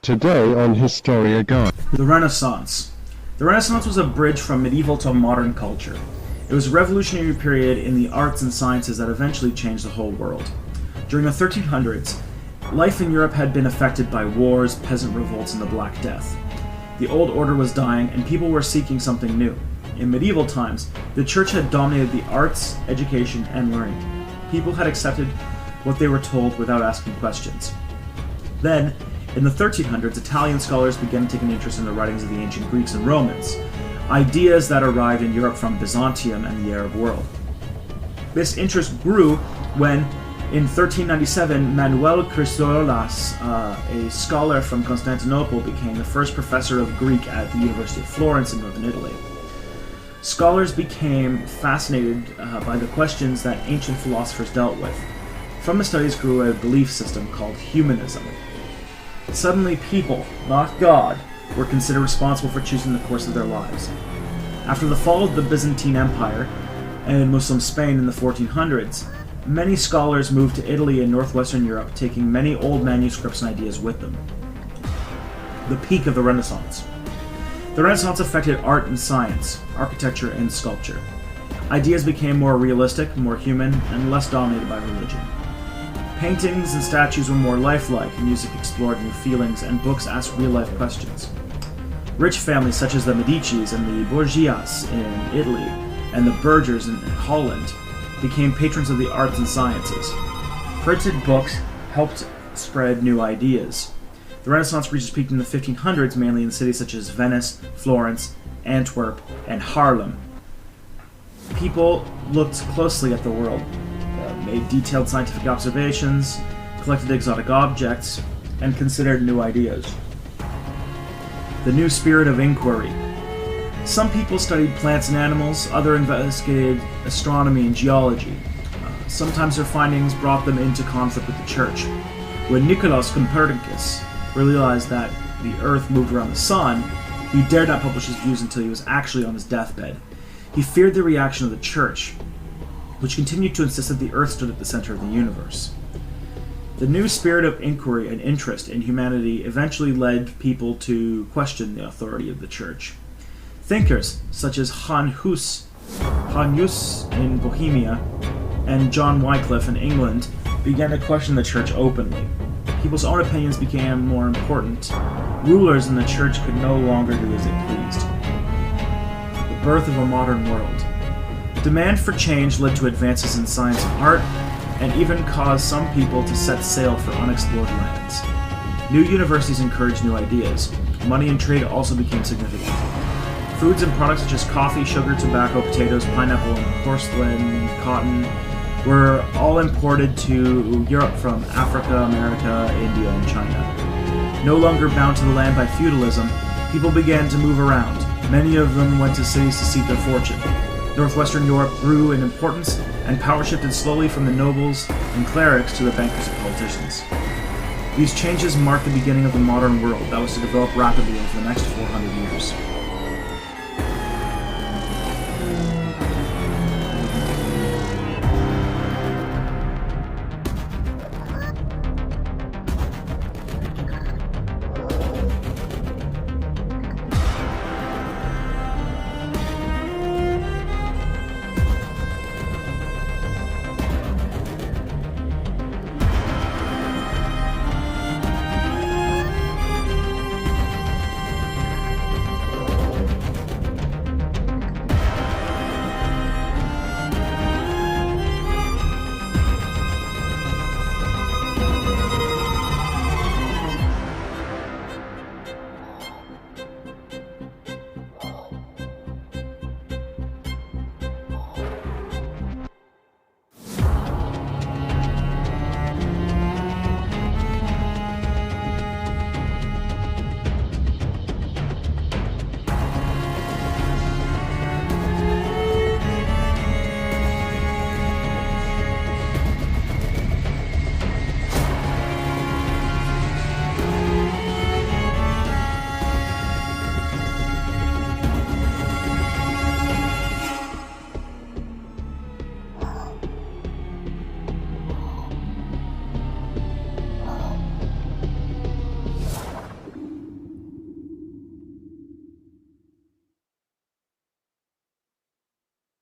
Today on Historia Guide. The Renaissance. The Renaissance was a bridge from medieval to modern culture. It was a revolutionary period in the arts and sciences that eventually changed the whole world. During the 1300s, life in Europe had been affected by wars, peasant revolts, and the Black Death. The old order was dying, and people were seeking something new. In medieval times, the church had dominated the arts, education, and learning. People had accepted what they were told without asking questions. Then, in the 1300s, Italian scholars began to take an interest in the writings of the ancient Greeks and Romans, ideas that arrived in Europe from Byzantium and the Arab world. This interest grew when, in 1397, Manuel Chrysolas, a scholar from Constantinople, became the first professor of Greek at the University of Florence in northern Italy. Scholars became fascinated by the questions that ancient philosophers dealt with. From the studies grew a belief system called humanism. Suddenly people, not God, were considered responsible for choosing the course of their lives. After the fall of the Byzantine Empire and Muslim Spain in the 1400s, many scholars moved to Italy and northwestern Europe, taking many old manuscripts and ideas with them. The peak of the Renaissance. The Renaissance affected art and science, architecture and sculpture. Ideas became more realistic, more human, and less dominated by religion. Paintings and statues were more lifelike, music explored new feelings, and books asked real-life questions. Rich families such as the Medicis and the Borgias in Italy and the Bergers in Holland became patrons of the arts and sciences. Printed books helped spread new ideas. The Renaissance reached its peak in the 1500s, mainly in cities such as Venice, Florence, Antwerp, and Haarlem. People looked closely at the world, made detailed scientific observations, collected exotic objects, and considered new ideas. The new spirit of inquiry. Some people studied plants and animals, others investigated astronomy and geology. Sometimes their findings brought them into conflict with the church. When Nicolaus Copernicus realized that the Earth moved around the Sun, he dared not publish his views until he was actually on his deathbed. He feared the reaction of the church, which continued to insist that the Earth stood at the center of the universe. The new spirit of inquiry and interest in humanity eventually led people to question the authority of the church. Thinkers such as Hans Hus in Bohemia and John Wycliffe in England began to question the church openly. People's own opinions became more important. Rulers in the church could no longer do as they pleased. The birth of a modern world. Demand for change led to advances in science and art, and even caused some people to set sail for unexplored lands. New universities encouraged new ideas. Money and trade also became significant. Foods and products such as coffee, sugar, tobacco, potatoes, pineapple, and porcelain, cotton were all imported to Europe from Africa, America, India, and China. No longer bound to the land by feudalism, people began to move around. Many of them went to cities to seek their fortune. Northwestern Europe grew in importance, and power shifted slowly from the nobles and clerics to the bankers and politicians. These changes marked the beginning of the modern world that was to develop rapidly over the next 400 years.